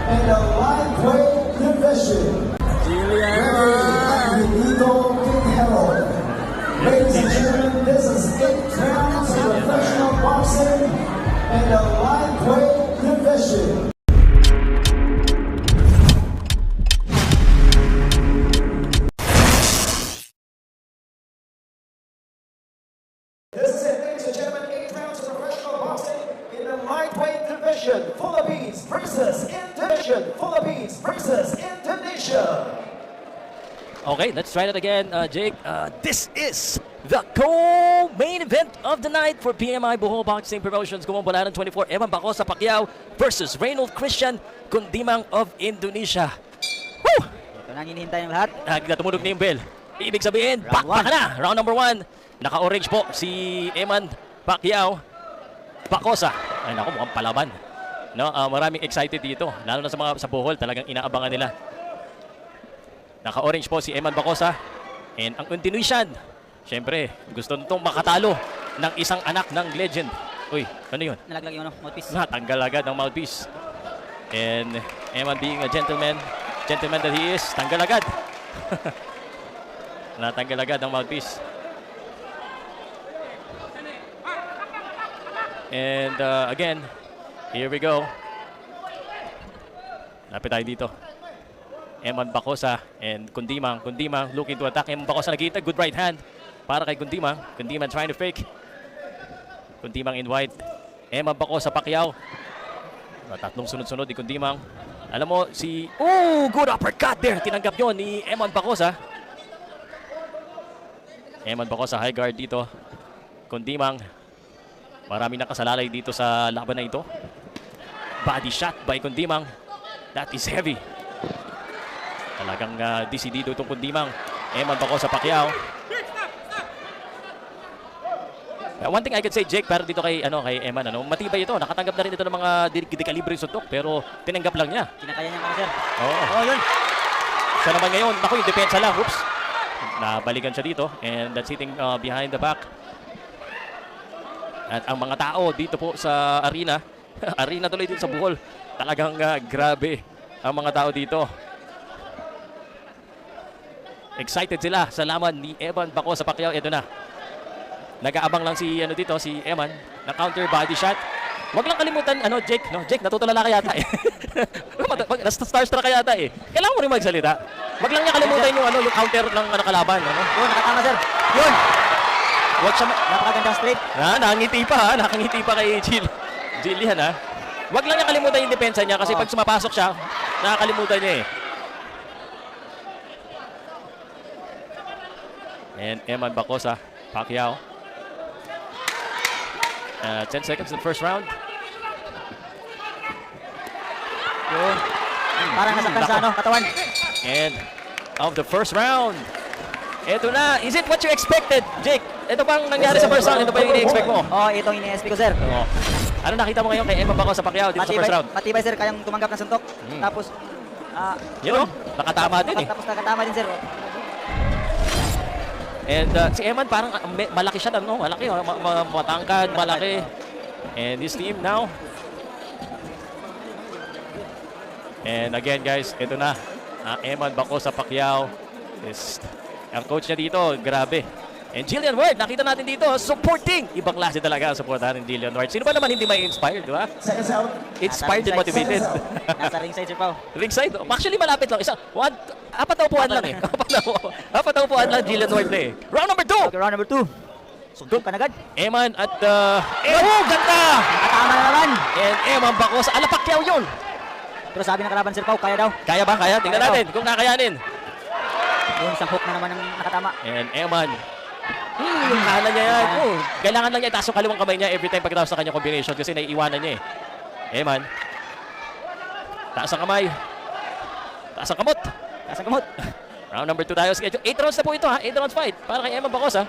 in the lightweight division. Referee Eagle King. Ladies and gentlemen, this is 8 rounds of professional boxing in the lightweight division. This is it, ladies and gentlemen, 8 rounds of professional boxing in the lightweight division. Philippines versus Indonesia. Philippines versus Indonesia. Okay, let's try that again, Jake. This is the co-main event of the night for PMI Bohol Boxing Promotions. Gumambalaran 24, Eman Bacosa Pacquiao versus Reynold Christian Kundimang of Indonesia. Woo! Ito na ang hinihintay ng lahat. Tumulog na yung bell. Ibig sabihin, bakbaka na. Round number 1. Naka-orange po si Eman Pacquiao Bacosa. Ay naku, mukhang palaban. No, maraming excited dito. Lalo na sa mga sa Bohol, talagang inaabangan nila. Naka-orange po si Eman Bacosa. And ang Indonesian, syempre, gusto nitong makatalo ng isang anak ng legend. Uy, ano yun? Nalaglag yung mouthpiece. Natanggal agad ng mouthpiece. And Eman being a gentleman that he is, tanggal agad. Natanggal agad ng mouthpiece. And again, here we go. Lapit tayo dito. Eman Bacosa and Kundimang. Kundimang looking to attack. Eman Bacosa nagkita. Good right hand para kay Kundimang. Kundimang trying to fake. Kundimang in white. Eman Bacosa Pacquiao. Tatlong sunod-sunod ni Kundimang. Alam mo si... Oh! Good uppercut there. Tinanggap yun ni Eman Bacosa. Eman Bacosa high guard dito. Kundimang. Maraming nakasalalay dito sa laban na ito. Body shot by Kundimang. That is heavy. Talagang desidido itong Kundimang. Eman Bacosa Pacquiao. One thing I could say, Jake, para dito kay Eman, matibay ito. Nakatanggap na rin ito ng mga dekalibre suntok, pero tinanggap lang niya. Kinakaya niya sir. Oo. Oh, yun. Siya naman ngayon, naku, yung depensa lang. Oops. Nabalikan siya dito. And that's hitting behind the back. At ang mga tao dito po sa arena, arena tuloy dito sa Bohol, talagang grabe ang mga tao dito. Excited sila sa laban ni Eman Bacosa Pacquiao. Ito na. Nag-aabang lang si si Eman, na counter body shot. Wag lang kalimutan Jake, Jake natutulala ka yata eh. Starstruck ka yata eh. Kailangan mo rin magsalita. Wag lang niya kalimutan yung counter ng kalaban, Oh, nakatama sir. Yun. Wag siya Napakagandang straight. Nakangiti pa kay Jillian ha. Wag lang niya kalimutan yung depensa niya kasi pag sumapasok siya, nakakalimutan niya eh. And Eman Bacosa Pacquiao. 10 seconds in the first round. Yun. Parang nasaktan sa katawan. And of the first round. Ito na. Is it what you expected, Jake? Ito bang nangyari sa first round? Ito ba yung ini-expect mo? Oh, itong ini-expect ko sir. Oo. Ano nakita mo ngayon kay Eman Bacosa Pacquiao dito sa first round? Matibay sir, kayang tumanggap ng suntok. Tapos, nakatama din eh. Tapos nakatama din sir. And si Eman parang malaki siya, malaki, matangkad, malaki. And this team now. And again guys, ito na. Eman Bacosa Pacquiao. Ang coach niya dito, grabe. And Jillian Ward, nakita natin dito, supporting. Ibang klase talaga ang supportahan ni Jillian Ward. Sino ba naman hindi may inspired, di ba? Inspired and motivated. Nasa ringside sir Pao. Ringside? Actually, malapit lang. Apat na upuan lang eh. Apat na upuan lang Jillian Ward na eh. Round number 2! Okay, round number 2. Suntok ka na agad. Eman at... ganda! Nakatama na naman. And Eman Bacosa. Pacquiao yun! Pero sabi ng kalaban sir Pao, kaya daw. Kaya ba? Kaya? Tingnan natin kung kakayanin. Yung isang hook na naman ang nakatama. And Eman. Yung kanan niya yan. Kailangan lang niya itaas yung kaliwang kamay niya every time pagkatapos sa kanyang combination kasi naiiwanan niya eh. Eman. Taas ang kamay. Taas ang kamot. Taas ang kamot. Round number 2 tayo. 8 rounds na po ito ha. 8 rounds fight para kay Eman Bacosa.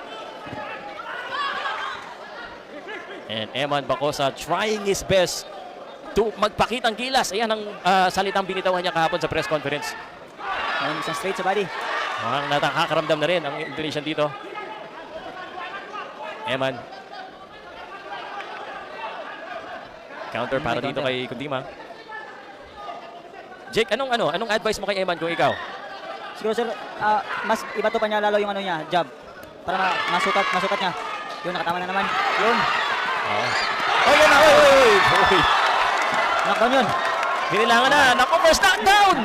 And Eman Bacosa trying his best to magpakitang gilas. Ayan ang salitang binitawan niya kahapon sa press conference. Ayun, isang straight sa body. Mukhang nakakaramdam na rin ang Indonesian dito. Eman. Counter para dito kay Kundimang. Jake, anong advice mo kay Eman kung ikaw? Siguro sir, mas iba to pa niya lalo yung ano niya, jab. Para masukat niya. Yun, nakatama na naman. Yun, Oh, yan na. Oy. knockdown yun. Binilangan na. Naku, first knockdown!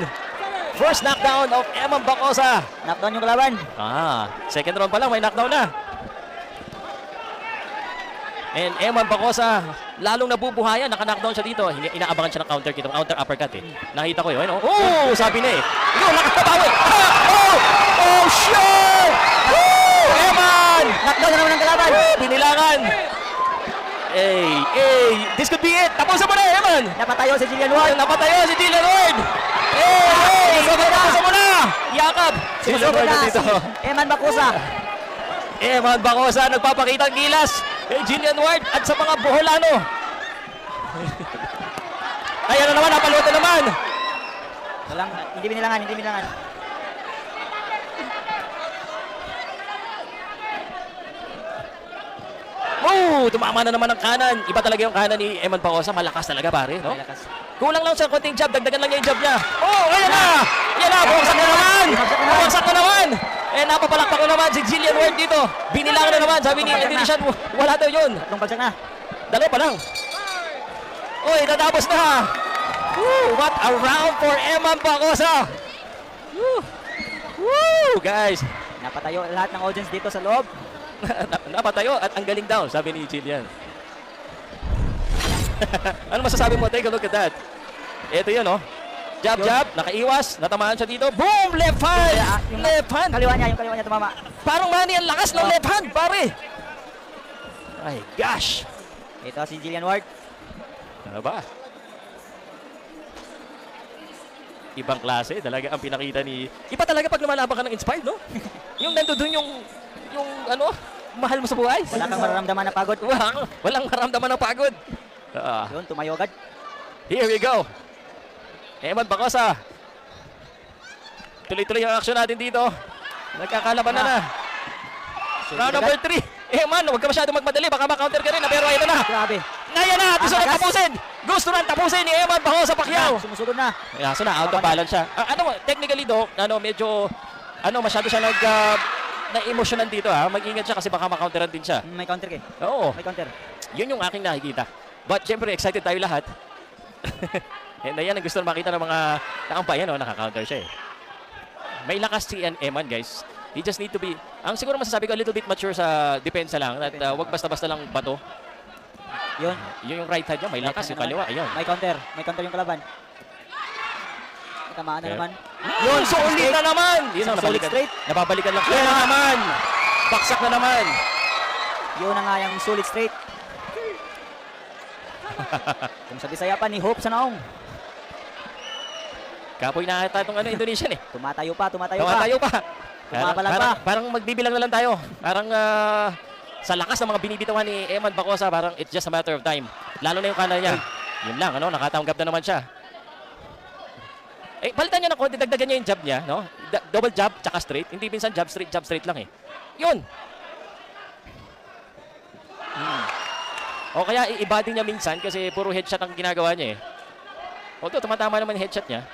First knockdown of Eman Bacosa. Knockdown yung kalaban. Second round pa lang, may knockdown na. And Eman Bacosa, lalong nabubuhayan. Naka-knockdown siya dito. Inaabangan siya ng counter dito. Counter uppercut eh. Nakita ko yun. Oh, sabi na eh. Ikaw, nakatabawi. Oh, shit! Eman! Knockdown na naman ng kalaban. Binilangan. This could be it. Tapusin mo na, Eman. Napatayo si Jillian Ward. Napatayo si Dylan Ward. Tapusin mo na. Yakap. Sumusubod na si Eman Bacosa. Eman Bacosa nagpapakita ng gilas kay Jillian Ward at sa mga Boholano. Ayan na naman, napaluto naman. Hindi binilangan. Tumama na naman ang kanan. Iba talaga yung kanan ni Eman Bacosa. Malakas talaga, pare, no? Malakas. Kulang lang sa konting jab. Dagdagan lang niya yung jab niya. Ayan na! Yan na! Bumagsak na naman! Bumagsak na naman! Napapalakpak ko naman si Jillian Ward dito. Binilangan na naman. Sabi ni Indonesian, wala daw yun. Tatlong bagsak na. Dalawa pa lang. Natapos na. What a round for Eman Bacosa. Guys. Napatayo lahat ng audience dito sa loob. Napatayo at ang galing daw, sabi ni Jillian. Ano masasabi mo? Take a look at that. Ito yun, oh. Jab, nakaiwas, natamaan siya dito. Boom! Left hand! Left hand! Yung kaliwa niya tumama. Parang Manny, ang lakas ng left hand, pare! My gosh! Ito si Jillian Ward. Ano ba? Ibang klase, talaga ang pinakita ni... Iba talaga pag lumalaban ka ng inspired, no? Yung nandun yung mahal mo sa buhay. Wala kang mararamdaman na pagod. Walang maramdaman ng pagod. Yun, tumayo agad. Here we go. Eman Bacosa. Tuloy-tuloy yung action natin dito. Nagkakalaban na. Round number 3. Eman, huwag ka masyado magmadali. Baka ma-counter ka rin. Pero ito na. Grabe. Ngayon na. Gusto na tapusin. Gusto na tapusin ni Eman Bacosa Pacquiao. Sumusugod na. So na, out of balance siya. Technically do, medyo, masyado siya na-emosyonan dito ha. Mag-ingat siya kasi baka ma-counteran din siya. May counter ka. Oo. May counter. Yun yung aking nakikita. But syempre, excited tayo lahat. And ayan, ang gusto na makita ng mga nakampay, nakaka-counter siya eh. May lakas si Eman, guys. He just need to be, ang siguro masasabi ko, a little bit mature sa depensa lang. At wag basta-basta lang bato. Yun. Yun yung right hand niya, may lakas yung kaliwa. Ayun. May counter yung kalaban. Tamaan na naman. Yun, solid na naman! Yun ang Solid nababalikan. straight. Nababalikan lang. Yun na naman! Baksak na naman! Yun na nga yung solid straight. Kung sa Bisaya pa ni Hope sa naong. Kapoy na ata itong Indonesian eh. Tumatayo pa. Tumatayo pa. Pumapalag pa. Parang magbibilang na lang tayo. Parang sa lakas ng mga binibitawan ni Eman Bacosa, parang it's just a matter of time. Lalo na yung kanan niya. Yun lang, nakatanggap na naman siya. Palitan niya ng konti, dagdagan niya yung jab niya, no? Double jab, tsaka straight. Hindi minsan jab straight lang eh. Yun! O kaya i-body niya minsan kasi puro headshot ang ginagawa niya eh. Although tumatama naman yung headshot niya.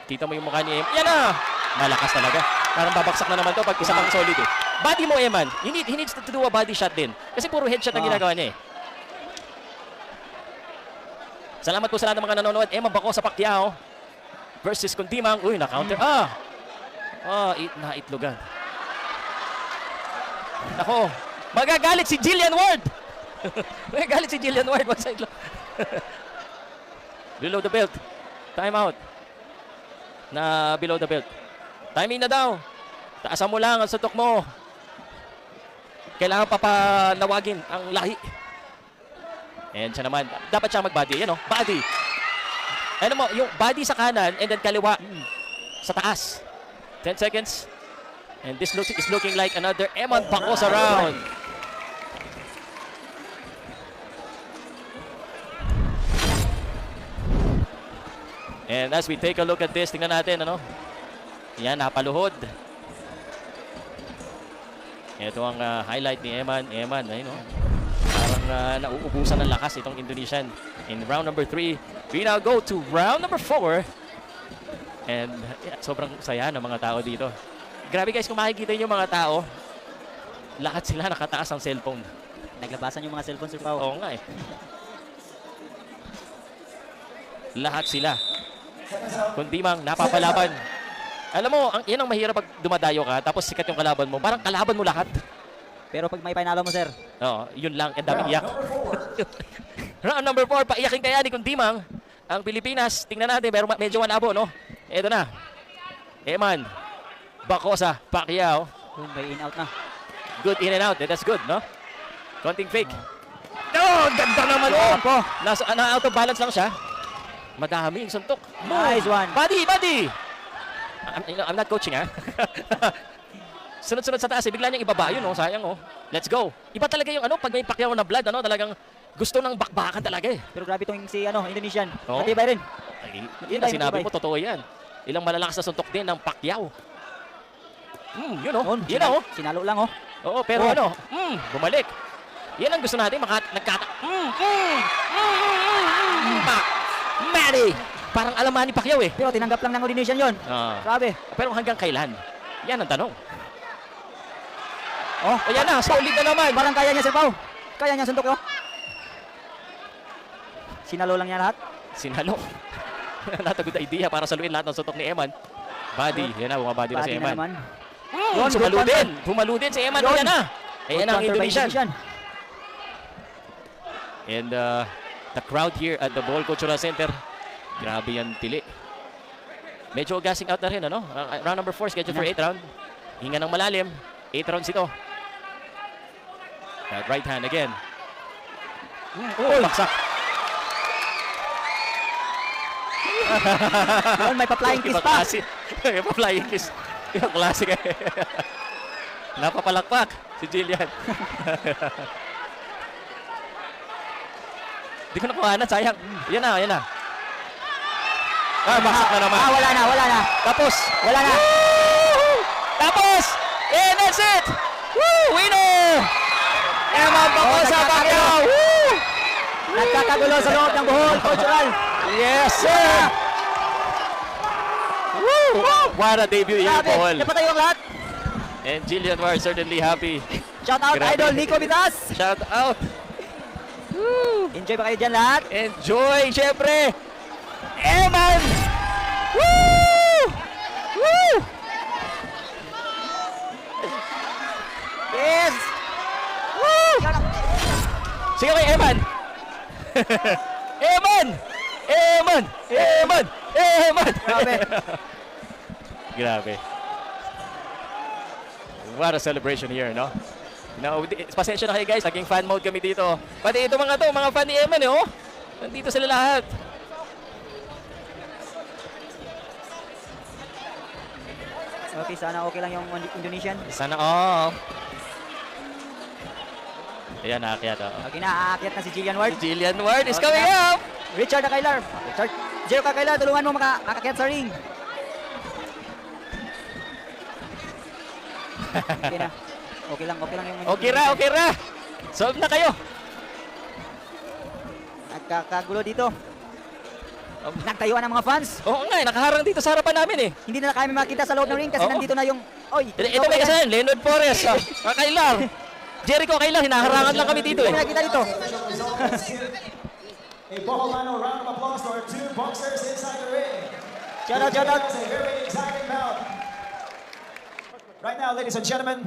Kita mo yung mukha ni Eman. Yan na! Malakas talaga. Parang babaksak na naman to pag isa pang solid eh. Body mo, Eman. He needs to do a body shot din. Kasi puro headshot ang ginagawa niya eh. Salamat po sa lahat ng mga nanonood. Eman Bacosa Pacquiao versus Kundimang. Uy, na-counter. Naitlogan. Nako, magagalit si Jillian Ward. Magagalit si Jillian Ward. Below the belt. Time out. Na below the belt. Timing na daw. Taasan mo lang ang sutok mo. Kailangan papanawagin ang lahi. And siya naman, dapat siya mag-body. Yan body. Ano mo, yung body sa kanan and then kaliwa sa taas. 10 seconds. And this is looking like another Eman Bacosa round. And as we take a look at this, tingnan natin, yan, napaluhod. Ito ang highlight ni Eman. Ayun, parang nauubusan ng lakas itong Indonesian. In round number 3, we now go to round number 4. And sobrang saya ng mga tao dito. Grabe guys, kung makikita niyo yung mga tao, lahat sila nakataas ang cellphone. Naglabasan yung mga cellphone, Sir Pao. Oo nga eh. Lahat sila. Kundi mang napapalaban. Alam mo, yan ang mahirap pag dumadayo ka, tapos sikat yung kalaban mo. Parang kalaban mo lahat. Pero pag may panalo mo, Sir, Oo, yun lang. Ang daming iyak. Round number 4, paiyakin kaya ni Kundimang ang Pilipinas. Tingnan natin, pero medyo malabo, no? Ito na. Eman. Bacosa. Pacquiao. yung may in-out na. Good in and out. That's good, no? Konting fake. Oh, ganda naman oh. Yan po. Na-out of balance lang siya. Madaming suntok. Nice one. Buddy, buddy! I'm not coaching, ha? Sunod-sunod sa taas, bigla niyang ibaba yun, oh. Sayang, oh. Let's go. Iba talaga yung pag may Pacquiao na blood, talagang gusto ng bakbakan talaga, eh. Pero grabe itong si Indonesian. Oo. Matibay rin. Ay, yun ang sinabi mo, totoo yan. Ilang malalakas na suntok din ng Pacquiao. Yun, oh. Yun, oh. Sinalo lang, oh. Oo, pero Oh. bumalik. Yan ang gusto natin, Manny! Parang alaman ni Pacquiao, eh. Pero tinanggap lang ng Indonesian yun. Grabe. Pero hanggang kailan? Yan ang tanong. Oh, Ayan na, solid na naman. parang kaya niya, Sir Pao. Kaya niya suntok, oh. Sinalo lang niya lahat. Sinalo. Not a good idea para saluin lahat ng suntok ni Eman. Body. Yan na, bumabody na si Body na Eman. naman. Yun, good counter. Bumalo din si Eman. Yun. Ayan na. Ayan ang Good counter by Indonesian. And the crowd here at the Bohol Cultural Center. Grabe yan, tili. Medyo gassing out na rin, ano? Round number 4, scheduled for 8 round. Hinga ng malalim. 8 rounds ito. That right hand again. Baksak. Yun, may pa-flying kiss pa. May pa-flying kiss. Yung classic eh. Napapalakpak si Jillian. Di ko nakuha na, sayang. Yan na, yan na. Baksak na naman. Wala na. Tapos. Wala na. Woo! Tapos. And that's it. Woo! Winner! Eman Bacosa Pacquiao. Woo! Nagkakagulo sa loob ng Bohol Cultural. Yes, sir! Woo! What a debut here, Grabe, Bohol. napatay yung lahat. And Jillian War certainly happy. Shout out, Grabe. Idol Nico Vitas. Shout out. Woo! Enjoy pa kayo dyan lahat. Enjoy, syempre. Eman! Woo! Woo! Yes. Woo! Sige kay Eman. Eman! Eman! Eman! Eman! Grabe. Grabe. What a celebration here, no? No, pasensya na kayo guys, naging fan mode kami dito. Pati ito mga fan ni Eman, eh, oh. Nandito sila lahat. Okay, sana okay lang yung Indonesian. Sana all. Ayan, naakyat, oh. Okay na, aakyat na si Jillian Ward. Jillian Ward is Okay coming na. up! Richard Akailar. Richard, Jero Akailar, tulungan mo makakyat sa ring. Okay na. Okay lang yung Okay ra. Solve na kayo. Nagkakagulo dito. Nagtayuan ng mga fans. Oo nga, nakaharang dito sa harapan namin, eh. Hindi na kami makita sa loob ng ring kasi Oo. nandito na yung... Oy, Ito may kasalan, Leonard Forres, Akailar. Jericho Akailar, hinaharangan lang kami dito, eh. Hindi nakita dito. A Boholano round of applause to our two boxers inside the ring. Shout out. It's a very exciting bout. Right now, ladies and gentlemen,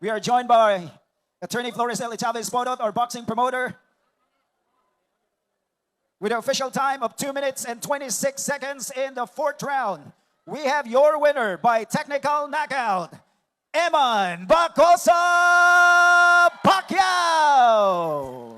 we are joined by Attorney Flores L. Chavez Podot, our boxing promoter, with an official time of 2 minutes and 26 seconds in the 4th round. We have your winner by technical knockout, Eman Bacosa Pacquiao.